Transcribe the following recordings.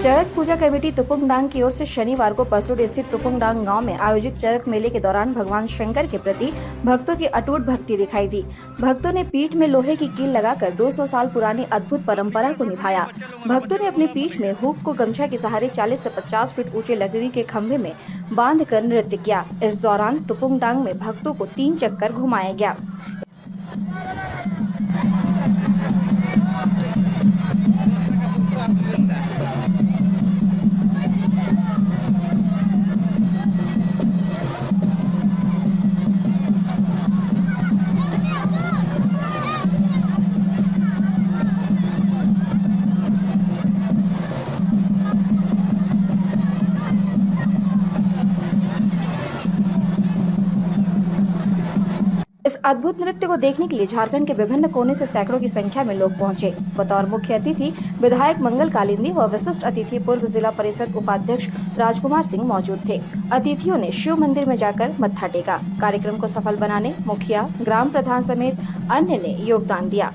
चरक पूजा committee तुपुंगडांग की ओर से शनिवार को परसोड स्थित तुपुंगडांग गांव में आयोजित चरक मेले के दौरान भगवान शंकर के प्रति भक्तों की अटूट भक्ति दिखाई दी। भक्तों ने पीठ में लोहे की कील लगाकर 200 साल पुरानी अद्भुत परंपरा को निभाया। भक्तों ने अपनी पीठ में हुक को गमछा के सहारे 40 से 50 फीट ऊंचे लकड़ी के खंभे में बांधकर नृत्य किया। इस दौरान तुपुंगडांग में भक्तों को 3 चक्कर घुमाया गया। इस अद्भुत नृत्य को देखने के लिए झारखंड के विभिन्न कोने से सैकड़ों की संख्या में लोग पहुंचे। बतौर मुख्य अतिथि विधायक मंगल कालिंदी व विशिष्ट अतिथि पूर्व जिला परिषद उपाध्यक्ष राजकुमार सिंह मौजूद थे। अतिथियों ने शिव मंदिर में जाकर मत्था टेका। कार्यक्रम को सफल बनाने मुखिया, ग्राम प्रधान समेत अन्य ने योगदान दिया।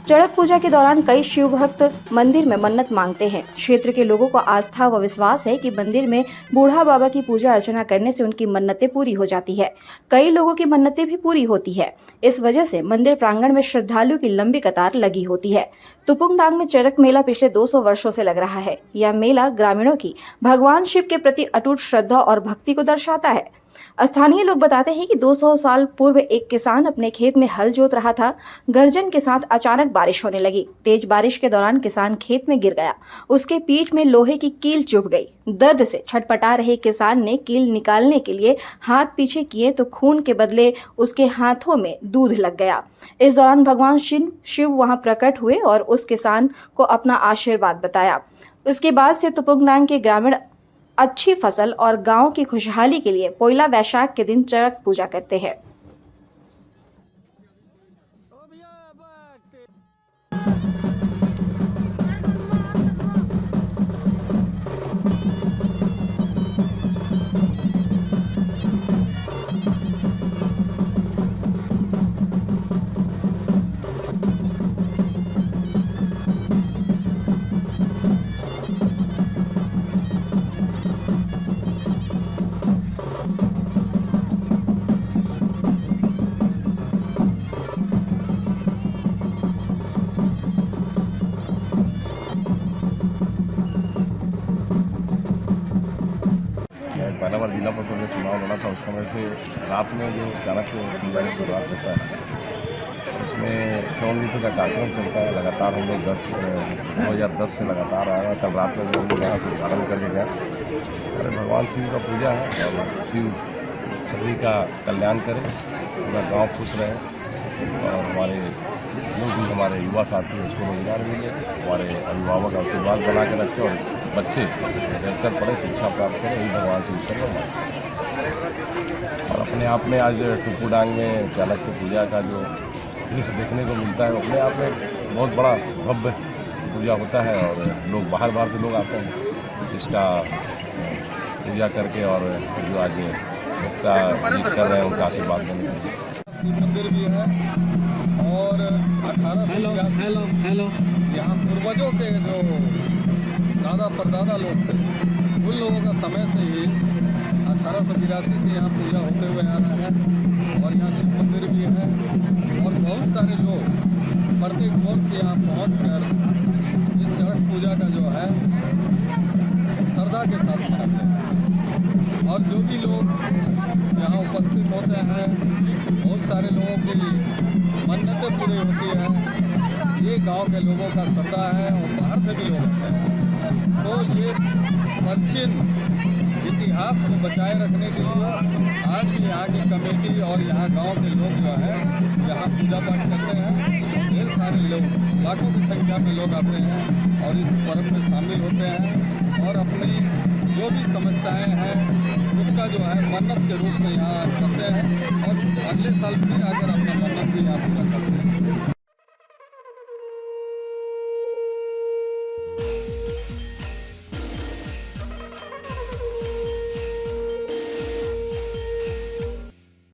चड़क पूजा के दौरान कई शिव भक्त मंदिर में मन्नत मांगते हैं। क्षेत्र के लोगों को आस्था व विश्वास है कि मंदिर में बूढ़ा बाबा की पूजा अर्चना करने से उनकी मन्नतें पूरी हो जाती है। कई लोगों की मन्नतें भी पूरी होती है। इस वजह से मंदिर प्रांगण में श्रद्धालुओं की लंबी कतार लगी होती है। तुपुंगडांग में चरक मेला पिछले 200 वर्षों से लग रहा है। यह मेला ग्रामीणों की भगवान शिव के प्रति अटूट श्रद्धा और भक्ति को दर्शाता है। स्थानीय लोग बताते हैं कि 200 साल पूर्व एक किसान अपने खेत में हल जोत रहा था। गर्जन के साथ अचानक बारिश होने लगी। तेज बारिश के दौरान किसान खेत में गिर गया। उसके पीठ में लोहे की कील चुभ गई। दर्द से छटपटा रहे किसान ने कील निकालने के लिए हाथ पीछे किए तो खून के बदले उसके हाथों में दूध लग गया। इस दौरान भगवान शिव वहां प्रकट हुए और उस किसान को अपना आशीर्वाद बताया। उसके बाद से तुपुंगडांग के ग्रामीण अच्छी फसल और गांव की खुशहाली के लिए पोइला वैशाख के दिन चरक पूजा करते हैं। पहला बार जिला परिषद में चुनाव लड़ा था, उस समय से रात में जो अचानक से पूजा की शुरुआत होता है उसमें श्रवण नीति का कार्यक्रम चलता है। लगातार हम लोग 2010 से लगातार आ रहा है। कल रात में हम लोग यहाँ से उद्घाटन करके गए। अरे भगवान शिव का पूजा है और शिव सभी का कल्याण करे, पूरा गाँव खुश रहे और हमारे जो भी हमारे युवा साथी हैं उसको रोजगार मिले, हमारे अभिभावक आशीर्वाद बना के रखे और बच्चे बेहतर पढ़े, शिक्षा प्राप्त करें, यही भगवान से ईश्वर को। और अपने आप में आज तुपुंगडांग में चाणक्य पूजा का जो दृश्य देखने को मिलता है अपने आप में बहुत बड़ा भव्य पूजा होता है और लोग बाहर बाहर से लोग आते हैं इसका पूजा करके और जो आज उसका जीत कर रहे हैं उनका आशीर्वाद देने के लिए। मंदिर भी है और 1800 यहाँ पूर्वजों के जो दादा परदादा लोग थे उन लोगों का समय से ही 1882 से यहाँ पूजा होते हुए आ रहा है और यहाँ शिव मंदिर भी है और बहुत सारे लोग प्रत्येक कोण से यहाँ पहुँच कर इस चरक पूजा का जो है श्रद्धा के साथ मनाते हैं। और जो भी लोग यहाँ उपस्थित होते हैं बहुत सारे लोगों की मन्नतें पूरी होती है। ये गांव के लोगों का श्रद्धा है और बाहर से भी लोग होते हैं। तो ये प्राचीन इतिहास को बचाए रखने के लिए आज भी यहाँ की कमेटी और यहाँ गांव के लोग जो है यहाँ पूजा पाठ करते हैं। ढेर सारे लोग, लाखों की संख्या में लोग आते हैं और इस पर्व में शामिल होते हैं और अपनी जो भी समस्याएं हैं उसका जो है मन्नत के रूप में यहाँ करते हैं और अगले साल फिर आकर अपना मन्नत भी यहाँ पूरा